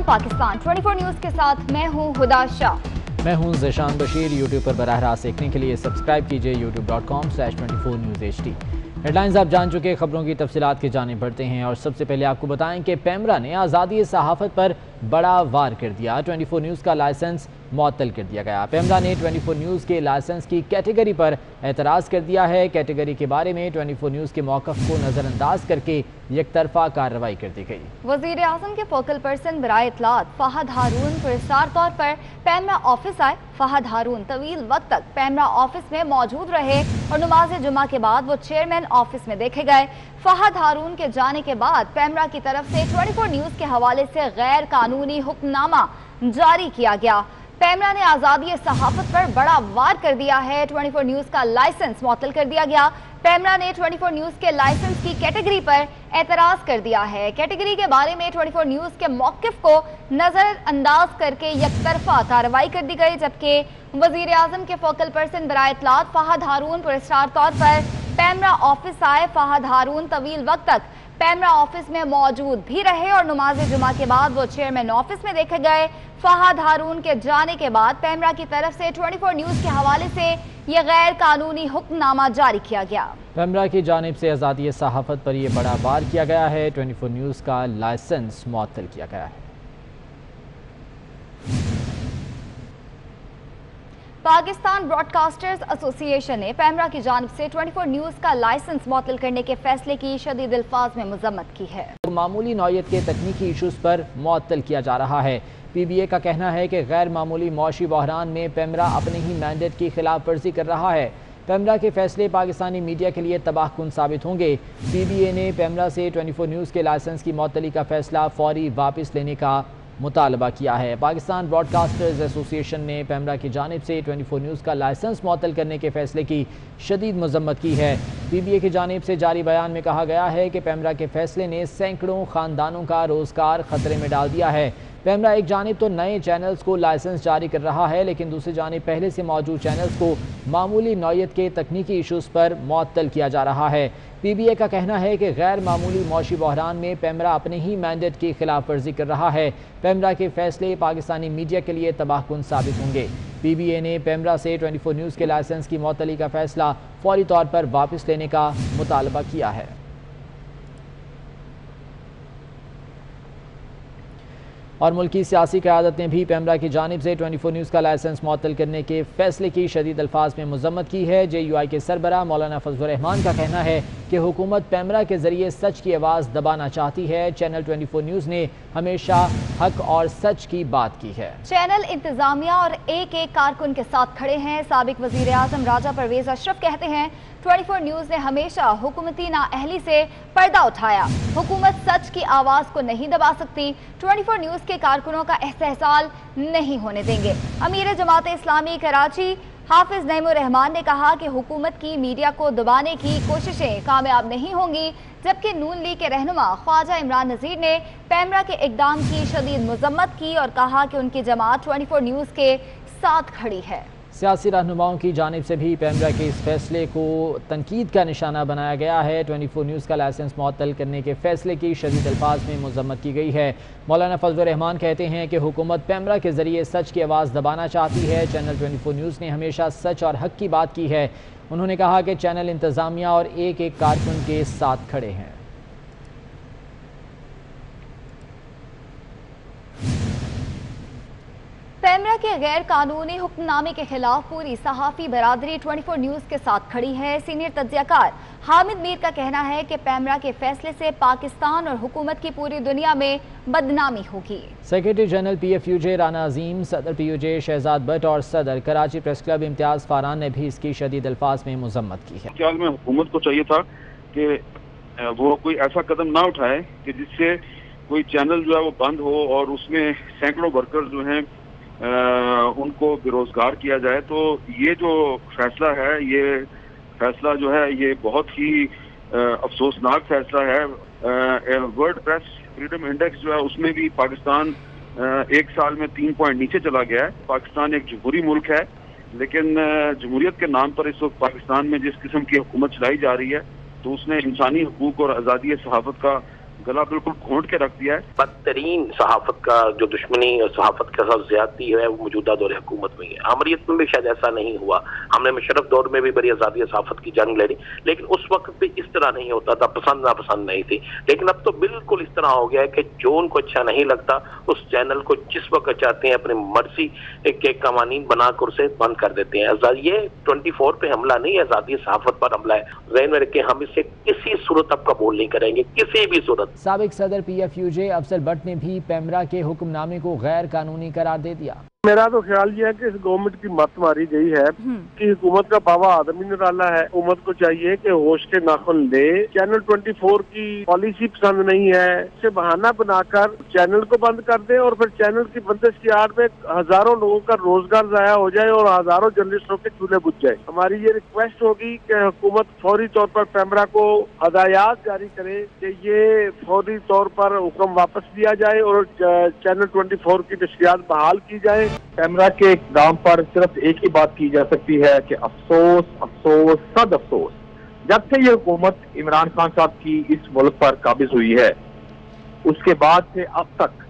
Pakistan 24 news के साथ मैं हूं हुदा शाह। मैं हूं ज़ीशान बशीर। यूट्यूब पर बराह रास्त देखने के लिए सब्सक्राइब कीजिए youtube.com/24newsht। हेडलाइंस आप जान चुके, खबरों की तफसीलात की जानिब बढ़ते हैं और सबसे पहले आपको बताएं कि पेमरा ने आज़ादी सहाफ़त पर बड़ा वार कर दिया। 24 न्यूज़ का लाइसेंस मुअत्तल कर दिया गया। पेमरा ने 24 न्यूज़ के लाइसेंस की कैटेगरी पर एतराज़ कर दिया है। कैटेगरी के बारे में 24 न्यूज़ के मौक़िफ़ को नज़रअंदाज करके एक तरफा कार्रवाई कर दी गई। वज़ीर आज़म के फोकल पर्सन बराए इत्तलात फ़हद हारून पुरस्कार तौर पर पेमरा ऑफिस आए। फ़हद हारून तवील वक्त तक पेमरा ऑफिस में मौजूद रहे और नमाज जुमा के बाद वो चेयरमैन ऑफिस में देखे गए। फ़हद हारून के जाने के बाद पेमरा की तरफ से 24 न्यूज़ के हवाले से गैर कानूनी हुक्मनामा जारी किया गया। पेमरा ने आज़ादी सहाफ़त पर बड़ा वार कर दिया है। 24 न्यूज़ का लाइसेंस मुअत्तल कर दिया गया। पेमरा ने 24 न्यूज़ के लाइसेंस की कैटेगरी पर एतराज़ कर दिया है। कैटेगरी के बारे में 24 न्यूज़ के मौक़िफ़ को नज़रअंदाज करके एक तरफा कार्रवाई कर दी गई, जबकि वज़ीर आज़म के फोकल पर्सन बराए इत्तलात फ़हद हारून पुरस्कार तौर पर पेमरा ऑफिस आए। फ़हद हारून तवील वक्त तक पेमरा ऑफिस में मौजूद भी रहे और नमाज जुमा के बाद वो चेयरमैन ऑफिस में देखे गए। फ़हद हारून के जाने के बाद पेमरा की तरफ से 24 न्यूज़ के हवाले से ये गैर कानूनी हुक्मनामा जारी किया गया। पेमरा की जानिब से आज़ादी सहाफ़त पर यह बड़ा वार किया गया है। 24 न्यूज़ का लाइसेंस मुअत्तल किया गया है। पाकिस्तान ब्रॉडकास्टर्स एसोसिएशन ने पेमरा की जानिब से 24 न्यूज़ का लाइसेंस मुअत्तल करने के फैसले की शदीद अल्फाज में मज़म्मत की है। मामूली नौयत के तकनीकी इशूज़ पर मुअत्तल किया जा रहा है। PBA का कहना है कि गैर मामूली मौशी बहरान में पेमरा अपने ही मैंडेट की खिलाफ वर्जी कर रहा है। पेमरा के फैसले पाकिस्तानी मीडिया के लिए तबाहकुन साबित होंगे। PBA ने पेमरा से 24 न्यूज़ के लाइसेंस की मुअत्तली का फैसला फौरी वापस लेने का मुतालबा किया है। पाकिस्तान ब्रॉडकास्टर्स एसोसिएशन ने पेमरा की जानिब से 24 न्यूज़ का लाइसेंस मुअत्तल करने के फैसले की शदीद मज़म्मत की है। PBA की जानिब से जारी बयान में कहा गया है कि पेमरा के फैसले ने सैकड़ों ख़ानदानों का रोज़गार ख़तरे में डाल दिया है। पेमरा एक जानिब तो नए चैनल्स को लाइसेंस जारी कर रहा है, लेकिन दूसरी जानिब पहले से मौजूद चैनल्स को मामूली नौयत के तकनीकी इशूज़ पर मुअत्तल किया जा रहा है। PBA का कहना है कि गैर मामूली मौशी बहरान में पेमरा अपने ही मैंडेट की खिलाफ वर्जी कर रहा है। पेमरा के फैसले पाकिस्तानी मीडिया के लिए तबाहकुन साबित होंगे। PBA ने पेमरा से 24 न्यूज़ के लाइसेंस की मुअत्तली का फैसला फौरी तौर पर वापस लेने का मुतालबा किया है। और मुल्की सियासी क़यादत ने भी पेमरा की जानिब से 24 न्यूज़ का लाइसेंस मुअत्तल करने के फैसले की शदीद अल्फाज में मज़म्मत की है। JUI के सरबराह मौलाना फजलुर रहमान का कहना है कि हुकूमत पेमरा के ज़रिए सच की आवाज़ दबाना चाहती है। चैनल 24 न्यूज़ ने हमेशा हक और सच की बात की है। चैनल इंतजामिया और एक कारकुन के साथ खड़े हैं। साबिक वज़ीर आज़म राजा परवेज़ अशरफ कहते हैं 24 न्यूज़ ने हमेशा हुकूमती नाअहली से पर्दा उठाया। हुकूमत सच की आवाज़ को नहीं दबा सकती। 24 न्यूज़ के कारकुनों का इस्तेहसाल नहीं होने देंगे। अमीर जमात इस्लामी कराची हाफिज नईमुर रहमान ने कहा कि हुकूमत की मीडिया को दबाने की कोशिशें कामयाब नहीं होंगी, जबकि नून लीग के रहनुमा ख्वाजा इमरान नज़ीर ने पेमरा के इक़दाम की शदीद मज़म्मत की और कहा कि उनकी जमात 24 न्यूज़ के साथ खड़ी है। सियासी रहनुमाओं की जानिब से भी पेमरा के इस फैसले को तनकीद का निशाना बनाया गया है। 24 न्यूज़ का लाइसेंस मुअत्तल करने के फैसले की शदीद अल्फाज में मज़म्मत की गई है। मौलाना फजलुर रहमान कहते हैं कि हुकूमत पेमरा के ज़रिए सच की आवाज़ दबाना चाहती है। चैनल 24 न्यूज़ ने हमेशा सच और हक की बात की है। उन्होंने कहा कि चैनल इंतज़ामिया और एक कारकुन के साथ खड़े हैं। पेमरा के गैर कानूनी हुक्मनामे के खिलाफ पूरी सहाफ़ी बरादरी 24 न्यूज़ के साथ खड़ी है। सीनियर तज्ज़ियाकार हामिद मीर का कहना है कि पेमरा के फैसले से पाकिस्तान और हुकूमत की पूरी दुनिया में बदनामी होगी। सेक्रेटरी जनरल PFUJ राना अजीम, सदर PUJ शहजाद भट्ट और सदर कराची प्रेस क्लब इम्तियाज़ फारान ने भी इसकी शदीद अल्फाज में मज़म्मत की है। ख्याल में हुकूमत को चाहिए था कि वो कोई ऐसा कदम ना उठाए कि जिससे कोई चैनल जो है वो बंद हो और उसमें सैकड़ों वर्कर जो हैं उनको बेरोजगार किया जाए। तो ये जो फैसला है, ये फैसला जो है ये बहुत ही अफसोसनाक फैसला है। वर्ल्ड प्रेस फ्रीडम इंडेक्स जो है उसमें भी पाकिस्तान एक साल में 3 पॉइंट नीचे चला गया है। पाकिस्तान एक जमहूरी मुल्क है, लेकिन जमहूरियत के नाम पर इस वक्त पाकिस्तान में जिस किस्म की हुकूमत चलाई जा रही है, तो उसने इंसानी हकूक और आज़ादी सहाफ़त का गला बिल्कुल घोंट के रख दिया है। बदतरीन सहाफत का जो दुश्मनी और सहाफत के साथ ज्यादती है वो मौजूदा दौर हुकूमत में है। अमरीत में भी शायद ऐसा नहीं हुआ, हमने मुशर्रफ दौर में भी बड़ी आज़ादी सहाफत की जंग लड़ी, लेकिन उस वक्त भी इस तरह नहीं होता था, पसंद नापसंद नहीं थी। लेकिन अब तो बिल्कुल इस तरह हो गया है कि जो उनको अच्छा नहीं लगता उस चैनल को जिस वक्त चाहते हैं अपनी मर्जी के कवानीन बनाकर उसे बंद कर देते हैं। ये 24 पे हमला नहीं है, आज़ादी सहाफत पर हमला है। ज़हन में रखें, हम इसे किसी सूरत अब कबूल नहीं करेंगे, किसी भी सूरत। साबिक सदर PFUJ अफजल भट्ट ने भी पेमरा के हुक्मनामे को गैर कानूनी करार दे दिया। मेरा तो ख्याल ये है कि इस गवर्नमेंट की मत मारी गई है कि हुकूमत का बाबा आदमी निराला है। हुकूमत को चाहिए कि होश के नाखुन ले। चैनल 24 की पॉलिसी पसंद नहीं है, इसे बहाना बनाकर चैनल को बंद कर दे और फिर चैनल की बंदिश की आड़ में हजारों लोगों का रोजगार जाया हो जाए और हजारों जर्नलिस्टों के चूल्हे बुझ जाए। हमारी ये रिक्वेस्ट होगी कि हुकूमत फौरी तौर पर पेमरा को हदायत जारी करे कि ये फौरी तौर पर हुक्म वापस लिया जाए और चैनल 24 की नशरियात बहाल की जाए। पेमरा के इक़दाम पर सिर्फ एक ही बात की जा सकती है कि अफसोस अफसोस सद अफसोस। जब से ये हुकूमत इमरान खान साहब की इस मुल्क पर काबिज हुई है उसके बाद से अब तक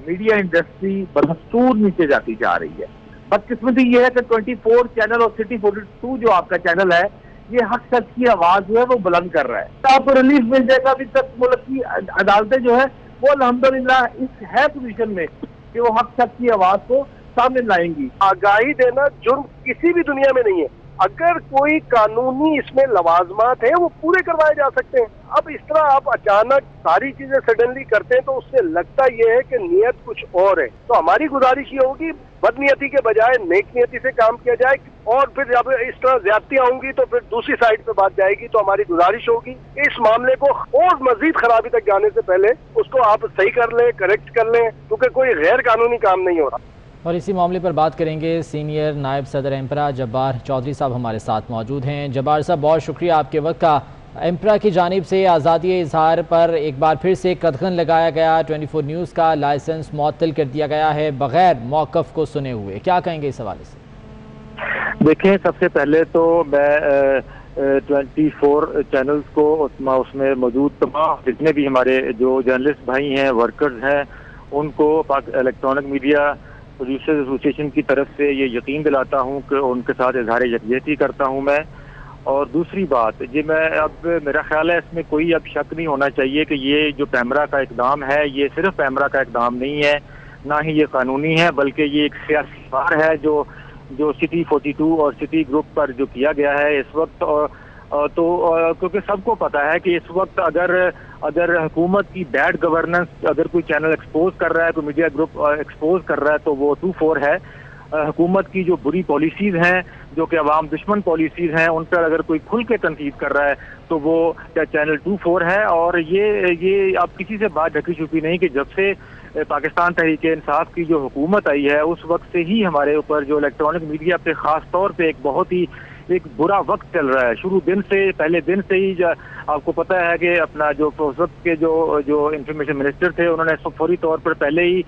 मीडिया इंडस्ट्री बदस्तूर नीचे जाती जा रही है। बदकिस्मती ये है कि 24 चैनल और सिटी 42 जो आपका चैनल है ये हक सच की आवाज जो है वो बुलंद कर रहा है। आपको रिलीफ मिल जाएगा। अभी तक मुल्क की अदालतें जो है वो अल्हम्दुलिल्लाह इस है पोजीशन में कि वो हक सच की आवाज को सामने लाएंगी। आगाही देना जुर्म किसी भी दुनिया में नहीं है। अगर कोई कानूनी इसमें लवाजमात है वो पूरे करवाए जा सकते हैं। अब इस तरह आप अचानक सारी चीजें सडनली करते हैं तो उससे लगता ये है कि नियत कुछ और है। तो हमारी गुजारिश ये होगी बदनीयती के बजाय नेक नियती से काम किया जाए और फिर जब इस तरह ज्यादतियां होंगी तो फिर दूसरी साइड पे बात जाएगी। तो हमारी गुजारिश होगी इस मामले को और मजीद खराबी तक जाने से पहले उसको आप सही कर लें, करेक्ट कर लें, क्योंकि कोई गैर कानूनी काम नहीं हो रहा। और इसी मामले पर बात करेंगे। सीनियर नायब सदर एम्परा जब्बार चौधरी साहब हमारे साथ मौजूद हैं। जब्बार साहब, बहुत शुक्रिया आपके वक्त का। एम्परा की जानिब से आज़ादी इजहार पर एक बार फिर से कदगन लगाया गया। 24 न्यूज़ का लाइसेंस मुअत्तल कर दिया गया है बगैर मौक़िफ़ को सुने हुए। क्या कहेंगे इस हवाले से? देखें, सबसे पहले तो मैं 24 चैनल्स को उसमें मौजूद तमाम जितने भी हमारे जो जर्नलिस्ट भाई हैं, वर्कर्स हैं, उनको इलेक्ट्रॉनिक मीडिया प्रोड्यूसर्स एसोसिएशन की तरफ से ये यकीन दिलाता हूँ कि उनके साथ इजहार यकजहती करता हूँ मैं। और दूसरी बात ये अब मेरा ख्याल है इसमें कोई अब शक नहीं होना चाहिए कि ये जो पेमरा का इक़दाम है ये सिर्फ पेमरा का इक़दाम नहीं है, ना ही ये कानूनी है, बल्कि ये एक सियासी वार है जो सिटी 42 और सिटी ग्रुप पर जो किया गया है इस वक्त। तो क्योंकि सबको पता है कि इस वक्त अगर हुकूमत की बैड गवर्नेंस अगर कोई चैनल एक्सपोज कर रहा है, कोई मीडिया ग्रुप एक्सपोज कर रहा है तो वो 24 है। हुकूमत की जो बुरी पॉलिसीज हैं, जो कि अवाम दुश्मन पॉलिसीज हैं, उन पर अगर कोई खुल के तनकीद कर रहा है तो वो चैनल 24 है। और ये अब किसी से बात ढकी छुपी नहीं कि जब से पाकिस्तान तहरीक इंसाफ की जो हुकूमत आई है उस वक्त से ही हमारे ऊपर जो इलेक्ट्रॉनिक मीडिया पे खास तौर पे एक बहुत ही एक बुरा वक्त चल रहा है। शुरू दिन से पहले दिन से ही आपको पता है कि अपना जो उस वक्त के जो इंफॉर्मेशन मिनिस्टर थे उन्होंने फौरी तौर पर पहले ही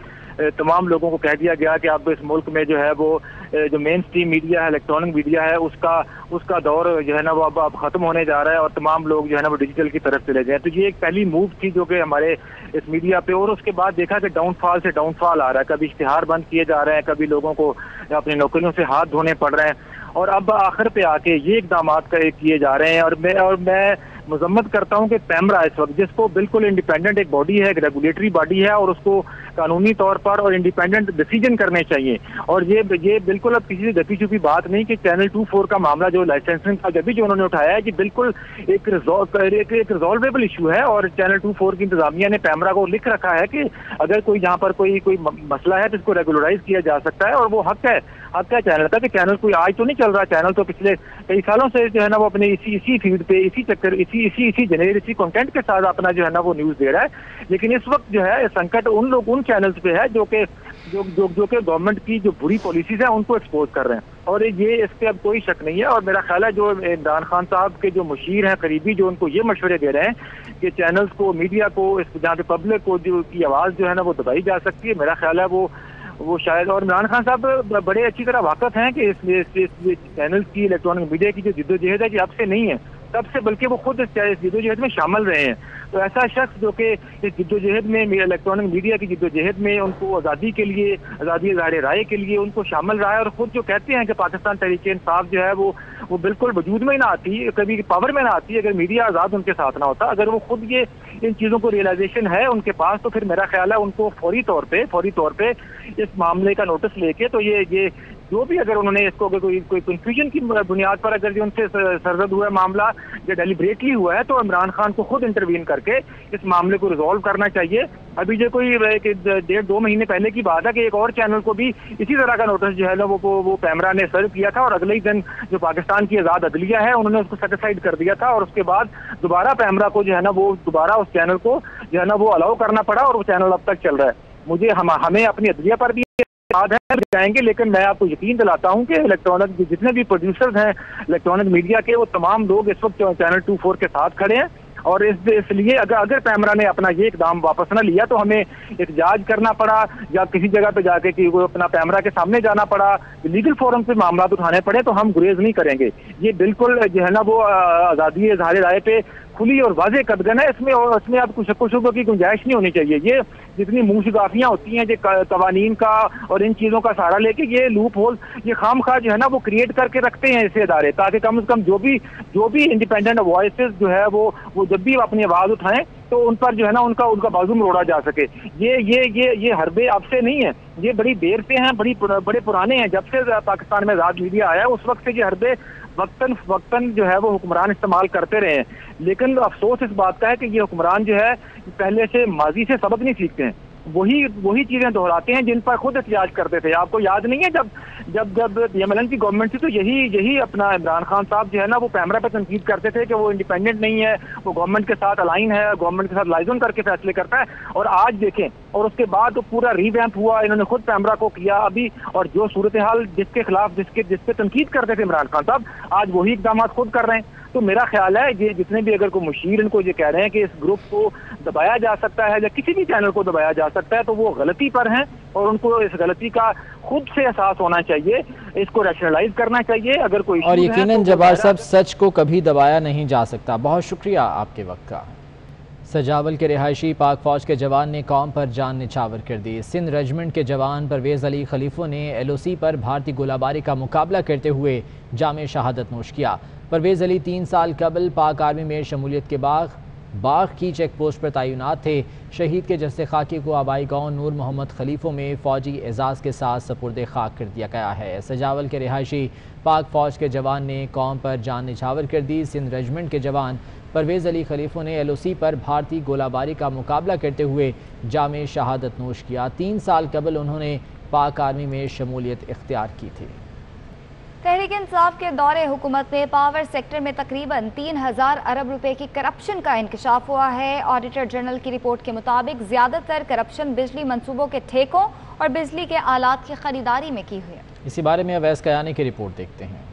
तमाम लोगों को कह दिया गया कि अब इस मुल्क में जो है वो जो मेन स्ट्रीम मीडिया है, इलेक्ट्रॉनिक मीडिया है, उसका दौर जो है ना वो अब खत्म होने जा रहा है और तमाम लोग जो है ना वो डिजिटल की तरफ चले जाए। तो ये एक पहली मूव थी जो कि हमारे इस मीडिया पे। और उसके बाद देखा कि डाउनफॉल से डाउनफॉल आ रहा है। कभी इश्तिहार बंद किए जा रहे हैं, कभी लोगों को अपनी नौकरियों से हाथ धोने पड़ रहे हैं और अब आखिर पे आके ये इकदाम किए जा रहे हैं। और मैं मजम्मत करता हूँ कि पेमरा इस वक्त जिसको बिल्कुल इंडिपेंडेंट एक बॉडी है, एक रेगुलेटरी बॉडी है और उसको कानूनी तौर पर और इंडिपेंडेंट डिसीजन करने चाहिए। और ये बिल्कुल अब किसी से ढकी छुपी बात नहीं कि चैनल 24 का मामला जो लाइसेंसिंग का जब भी जो उन्होंने उठाया है कि बिल्कुल एक रिजॉल्वेबल इशू है। और चैनल 24 की इंतजामिया ने पेमरा को लिख रखा है कि अगर कोई यहाँ पर कोई मसला है तो इसको रेगुलराइज किया जा सकता है और वो हक है चैनल का कि चैनल कोई आज तो नहीं चल रहा, चैनल तो पिछले कई सालों से जो है ना वो अपने इसी फील्ड पे इसी चक्कर इसी जनरेट इसी कंटेंट के साथ अपना जो है ना वो न्यूज दे रहा है। लेकिन इस वक्त जो है संकट उन चैनल्स पे है जो कि गवर्नमेंट की जो बुरी पॉलिसीज है उनको एक्सपोज कर रहे हैं। और ये इस पे अब कोई शक नहीं है। और मेरा ख्याल है जो इमरान खान साहब के जो मुशीर हैं करीबी, जो उनको ये मशवरे दे रहे हैं कि चैनल्स को, मीडिया को, जहाँ पे पब्लिक को जो की आवाज़ जो है ना वो दबाई जा सकती है, मेरा ख्याल है वो शायद। और इमरान खान साहब बड़े अच्छी तरह वाकफ हैं कि इस चैनल की, इलेक्ट्रॉनिक मीडिया की जो जिद्दोजहद है कि अब से नहीं है, تب سے بلکہ وہ خود اس جدوجہد میں شامل رہے ہیں. تو ایسا شخص جو کہ اس جدوجہد میں الیکٹرانک میڈیا کی جدوجہد میں ان کو آزادی کے لیے، آزادی اظہار رائے کے لیے ان کو شامل رہا ہے، اور خود جو کہتے ہیں کہ پاکستان تحریک انصاف جو ہے وہ بالکل وجود میں نہ آتی، کبھی پاور میں نہ آتی اگر میڈیا آزاد ان کے ساتھ نہ ہوتا. اگر وہ خود یہ ان چیزوں کو ریئلائزیشن ہے ان کے پاس، تو پھر میرا خیال ہے ان کو فوری طور پہ اس معاملے کا نوٹس لے کے تو یہ جو بھی اگر انہوں نے اس کو کوئی کنفیوژن کی بنیاد پر اگر جو ان سے سرزد ہوا ہے معاملہ یا ڈیلیبریٹلی ہوا ہے، تو عمران خان کو خود انٹروین کر کے اس معاملے کو ریزالو کرنا چاہیے. ابھی جو کوئی 1.5-2 مہینے پہلے کی بات ہے کہ ایک اور چینل کو بھی اسی طرح کا نوٹس جو ہے نا وہ پیمرا نے سرو کیا تھا، اور اگلے ہی دن جو پاکستان کی آزاد عدلیہ ہے انہوں نے اس کو سیٹیسفائڈ کر دیا تھا، اور اس کے بعد دوبارہ پیمرا کو جو ہے نا وہ دوبارہ اس چینل کو جو ہے نا وہ الاؤ کرنا پڑا، اور وہ چینل اب تک چل رہا ہے. ہمیں اپنی عدلیہ پر بھی یاد ہے جائیں گے، لیکن میں آپ کو یقین دلاتا ہوں کہ الیکٹرانک جتنے بھی پروڈیوسرز ہیں الیکٹرانک میڈیا کے، وہ تمام لوگ اس وقت چینل 24 کے ساتھ کھڑے ہیں. اور اس لیے اگر پیمرا نے اپنا یہ اقدام واپس نہ لیا تو ہمیں احتجاج کرنا پڑا، یا کسی جگہ پہ جا کے کہ وہ اپنا پیمرا کے سامنے جانا پڑا، لیگل فورم پہ معاملات اٹھانے پڑے، تو ہم گریز نہیں کریں گے. یہ بالکل جو ہے نا وہ آزادی اظہار رائے پہ کھلی اور واضح قدغن ہے. اس میں اب کچھ شک و شبہ کی گنجائش نہیں ہونی چاہیے. یہ جتنی منہ شگافیاں ہوتی ہیں جو قوانین کا اور ان چیزوں کا سہارا لے کے یہ لوپ ہول یہ خام خواہ جو ہے نا وہ کریٹ کر کے رکھتے ہیں ایسے ادارے، تاکہ کم از کم جو بھی انڈیپینڈنٹ وائسز جو ہے وہ جب بھی اپنی آواز اٹھائیں تو ان پر جو ہے نا ان کا بازو مروڑا جا سکے. یہ حربے اب سے نہیں ہیں، یہ بڑی دیر سے ہیں، بڑے پرانے ہیں. جب سے پاکستان میں آزاد میڈیا آیا اس وقت سے یہ حربے وقتاً جو ہے وہ حکمران استعمال کرتے رہے ہیں. لیکن افسوس اس بات کا ہے کہ یہ حکمران جو ہے پہلے سے ماضی سے سبق نہیں سیکھتے ہیں، وہی چیزیں دہراتے ہیں جن پر خود احتجاج کرتے تھے. آپ کو یاد نہیں ہے جب PMLN کی گورنمنٹ تھی تو یہی اپنا عمران خان صاحب جو ہے نا وہ پیمرا پہ تنقید کرتے تھے کہ وہ انڈیپینڈنٹ نہیں ہے، وہ گورنمنٹ کے ساتھ الائن ہے، گورنمنٹ کے ساتھ لائزن کر کے فیصلے کرتا ہے. اور آج دیکھیں، اور اس کے بعد تو پورا ریویمپ ہوا، انہوں نے خود پیمرا کو کیا ابھی، اور جو صورتحال جس کے خلاف جس پہ تنقید کرتے تھے عمران خان صاحب، آج وہی اقدامات خود کر رہے ہیں. تو میرا خیال ہے یہ جتنے بھی اگر کوئی مشیر ان کو یہ کہہ رہے ہیں کہ اس گروپ کو دبایا جا سکتا ہے یا کسی بھی چینل کو دبایا جا سکتا ہے، تو وہ غلطی پر ہیں، اور ان کو اس غلطی کا خود سے احساس ہونا چاہیے، اس کو ریشنلائز کرنا چاہیے. اگر کوئی اور یقیناً جبار صاحب سچ کو کبھی دبایا نہیں جا سکتا. بہت شکریہ آپ کے وقت کا. سجاول کے رہائشی پاک فوج کے جوان نے قوم پر جان نچھاور کر دی. سندھ ریجمنٹ کے جوان پرویز علی خلیفہ نے LOC پر بھارتی گولہ باری کا مقابلہ کرتے ہوئے جام شہادت نوش کیا. پرویز علی 3 سال قبل پاک آرمی میں شمولیت کے باغ کی چیک پوسٹ پر تعینات تھے. شہید کے جسد خاکی کو آبائی گاؤں نور محمد خلیفہ میں فوجی اعزاز کے ساتھ سپرد خاک کر دیا گیا ہے. سجاول کے رہائشی پاک فوج کے جوان نے قوم پر جان نچھاور کر دی. سندھ ریجمنٹ کے جوان پرویز علی خلیفہ نے LOC پر بھارتی گولہ باری کا مقابلہ کرتے ہوئے جام شہادت نوش کیا. 3 سال قبل انہوں نے پاک آرمی میں شمولیت اختیار کی تھی. تحریک انصاف کے دور حکومت میں پاور سیکٹر میں تقریباً 3000 ارب روپے کی کرپشن کا انکشاف ہوا ہے. آڈیٹر جنرل کی رپورٹ کے مطابق زیادہ تر کرپشن بجلی منصوبوں کے ٹھیکوں اور بجلی کے آلات کی خریداری میں کی ہوئی ہے. اسی بارے میں اویس کیانی کی رپورٹ دیکھتے ہیں.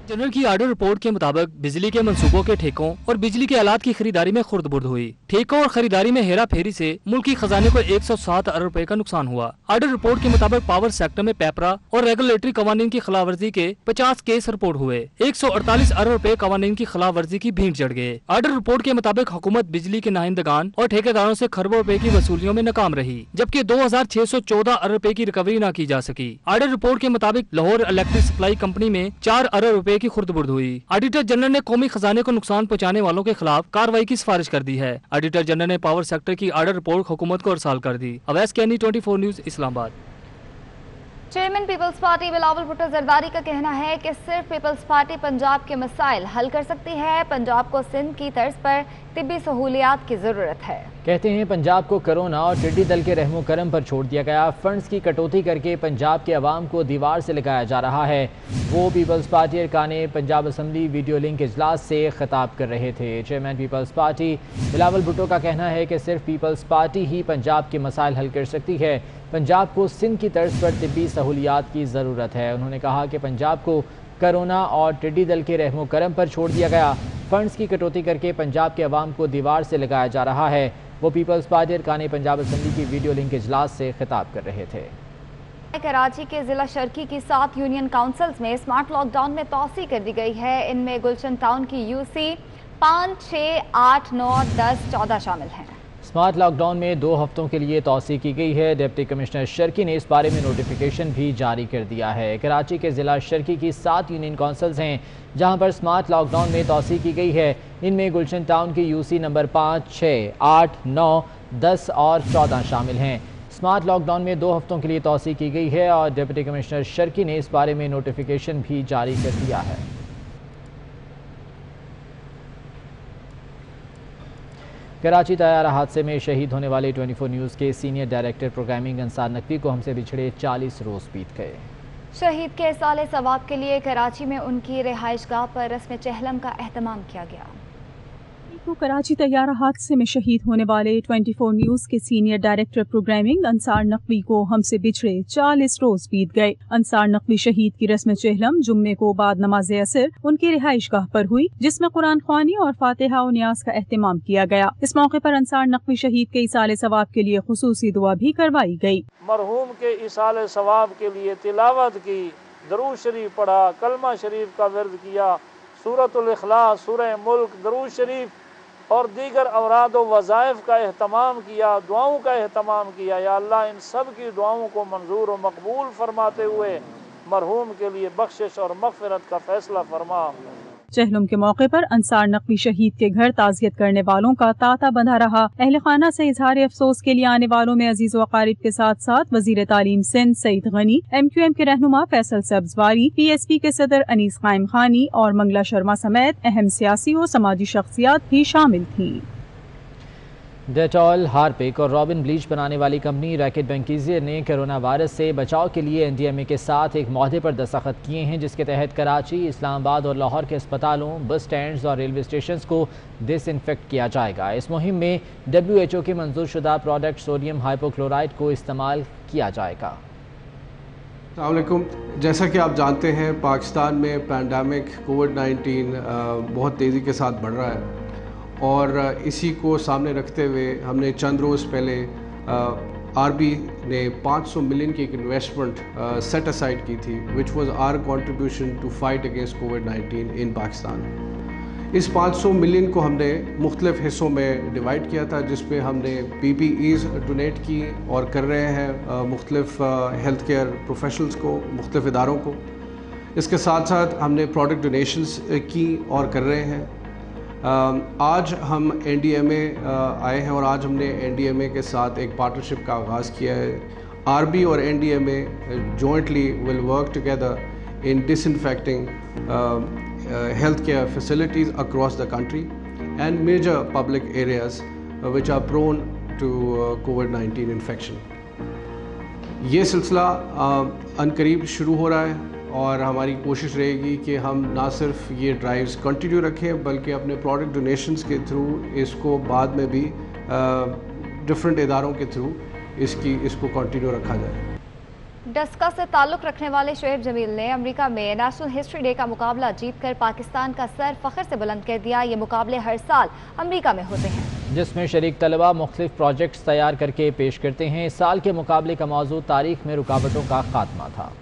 جنرل کی آرڈر رپورٹ کے مطابق بجلی کے منصوبوں کے ٹھیکوں اور بجلی کے آلات کی خریداری میں خرد برد ہوئی. ٹھیکوں اور خریداری میں ہیرا پھیری سے ملکی خزانے کو 107 ارب روپے کا نقصان ہوا. آرڈر رپورٹ کے مطابق پاور سیکٹر میں پیپرا اور ریگولیٹری قوانین کی خلاف ورزی کے 50 کیس رپورٹ ہوئے. 148 ارب روپے قوانین کی خلاف ورزی کی بھینٹ چڑھ گئے. آرڈر رپورٹ کے مطابق حکومت بجلی کے نمائندگان اور ٹھیکیداروں سے کھربوں روپے کی وصولیوں میں ناکام رہی، جبکہ 2614 ارب روپے کی ریکوری نہ کی جا سکی. آرڈر رپورٹ کے مطابق لاہور الیکٹرک سپلائی کمپنی میں 4 ارب روپے کی خرد برد ہوئی. آڈیٹر جنرل نے قومی خزانے کو نقصان پہنچانے والوں کے خلاف کارروائی کی سفارش کر دی ہے. آڈیٹر جنرل نے پاور سیکٹر کی آرڈر رپورٹ حکومت کو ارسال کر دی. اویس کینی 24 news Islamabad. Chairman Peoples Party Bilawal Bhutto Zardari کا کہنا ہے کہ صرف پیپلز پارٹی پنجاب کے مسائل حل کر سکتی ہے. پنجاب کو سندھ کی طرز پر طبی سہولیات کی ضرورت ہے. کہتے ہیں پنجاب کو کرونا اور ٹڈی دل کے رحم و کرم پر چھوڑ دیا گیا. فنڈز کی کٹوتی کر کے پنجاب کے عوام کو دیوار سے لگایا جا رہا ہے. وہ پیپلز پارٹی ارکان پنجاب اسمبلی ویڈیو لنک اجلاس سے خطاب کر رہے تھے. Chairman Peoples Party Bilawal Bhutto کا کہنا ہے کہ صرف پیپلز پارٹی ہی پنجاب کے مسائل حل کر سکتی ہے. پنجاب کو سندھ کی طرز پر طبی سہولیات کی ضرورت ہے. انہوں نے کہا کہ پنجاب کو کرونا اور ٹڈی دل کے رحم و کرم پر چھوڑ دیا گیا. فنڈز کی کٹوتی کر کے پنجاب کے عوام کو دیوار سے لگایا جا رہا ہے. وہ پیپلز پارٹی ارکان پنجاب اسمبلی کی ویڈیو لنک اجلاس سے خطاب کر رہے تھے. कराची के जिला शर्की की 7 यूनियन काउंसिल्स में स्मार्ट लॉकडाउन में तौसी कर दी गई है। इनमें गुलशन टाउन की यूसी 5, 6, 8, 9, 10, 14 शामिल हैं। स्मार्ट लॉकडाउन में 2 हफ्तों के लिए तौसी की गई है। डिप्टी कमिश्नर शर्की ने इस बारे में नोटिफिकेशन भी जारी कर दिया है। कराची के जिला शर्की की 7 यूनियन काउंसिल्स हैं जहां पर स्मार्ट लॉकडाउन में तौसी की गई है। इनमें गुलशन टाउन की यूसी नंबर 5, 6, 8, 9, 10 और 14 शामिल हैं। स्मार्ट लॉकडाउन में 2 हफ्तों के लिए तौसी की गई है और डिप्टी कमिश्नर शर्की ने इस बारे में नोटिफिकेशन भी जारी कर दिया है। कराची तैयारा हादसे में शहीद होने वाले 24 न्यूज़ के senior director programming Ansar Naqvi को हमसे बिछड़े 40 रोज़ बीत गए। शहीद के साले सवाब के लिए कराची में उनकी रिहाइशगाह पर रस्म चहलम का एहतमाम किया गया। कराची तैयारा हादसे में शहीद होने वाले 24 न्यूज़ के senior director programming Ansar Naqvi को हमसे बिछड़े 40 रोज बीत गए। अंसार नकवी शहीद की रस्म चहलम जुम्मे को बाद नमाज असर उनकी रिहाइशगाह पर हुई, जिसमें कुरान ख्वानी और फातिहा और न्याज का एहतमाम किया गया। इस मौके पर अंसार नकवी शहीद के इसाले सवाब के लिए खुसूसी दुआ भी करवाई गई। मरहूम के इसाले सवाब के लिए तिलावत की, दरूद शरीफ पढ़ा, कलमा शरीफ का विर्द किया, सूरतुल इखलास, सूरह मुल्क, दरूद शरीफ और दीगर औराद व वज़ाइफ का एहतमाम किया, दुआओं का एहतमाम किया। या अल्लाह इन सब की दुआओं को मंजूर व मकबूल फरमाते हुए मरहूम के लिए बख्शिश और मग़फ़िरत का फैसला फरमा। चहलम के मौके पर अंसार नकवी शहीद के घर ताज़ियत करने वालों का तांता बंधा रहा। अहले खाना से इजहार अफसोस के लिए आने वालों में अजीज व अकारिब के साथ साथ वजीर तालीम सिंध सईद गनी, MQM के रहनुमा फैसल सब्जवारी, PSP के सदर अनीस कायम खानी और मंगला शर्मा समेत अहम सियासी और समाजी शख्सियात भी शामिल थीं। डेटॉल, हार्पिक और रॉबिन ब्लीच बनाने वाली कंपनी रैकेट बेंकीज़ियर ने कोरोना वायरस से बचाव के लिए NDMA के साथ एक मुआहदे पर दस्तखत किए हैं, जिसके तहत कराची, इस्लामाबाद और लाहौर के अस्पतालों, बस स्टैंड्स और रेलवे स्टेशन को डिसइंफेक्ट किया जाएगा। इस मुहिम में WHO के मंजूर शुदा प्रोडक्ट सोडियम हाइपोक्लोराइड को इस्तेमाल किया जाएगा। अस्सलाम वालेकुम। जैसा कि आप जानते हैं, पाकिस्तान में पैंडेमिक कोविड-19 बहुत तेज़ी के साथ बढ़ रहा है और इसी को सामने रखते हुए हमने चंद रोज़ पहले RB ने 500 मिलियन की एक इन्वेस्टमेंट सेट असाइड की थी, which was our contribution to fight against कोविड-19 इन पाकिस्तान। इस 500 मिलियन को हमने मुख्तलिफ हिस्सों में डिवाइड किया था, जिसमें हमने PPEs डोनेट की और कर रहे हैं मुख्तलिफ हेल्थ केयर प्रोफेशनल्स को, मुख्तलिफ इदारों को। इसके साथ साथ हमने प्रोडक्ट डोनेशंस की और कर रहे हैं। आज हम NDMA आए हैं और आज हमने NDMA के साथ एक पार्टनरशिप का आगाज़ किया है। RB और NDMA jointly will work together in disinfecting health care facilities across the country and major public areas which are prone to COVID-19 infection. ये सिलसिला अनकरीब शुरू हो रहा है और हमारी कोशिश रहेगी कि हम ना सिर्फ ये ड्राइव्स कंटिन्यू रखें, बल्कि अपने प्रोडक्ट डोनेशंस के थ्रू इसको बाद में भी डिफरेंट इदारों के थ्रू इसको कंटिन्यू रखा जाए। डस्का से ताल्लुक़ रखने वाले शोएब जमील ने अमेरिका में नेशनल हिस्ट्री डे का मुकाबला जीतकर पाकिस्तान का सर फ़ख्र से बुलंद कर दिया। ये मुकाबले हर साल अमेरिका में होते हैं, जिसमें शरीक तलबा मुख्तलिफ प्रोजेक्ट्स तैयार करके पेश करते हैं। इस साल के मुकाबले का मौजू तारीख में रुकावटों का खात्मा था।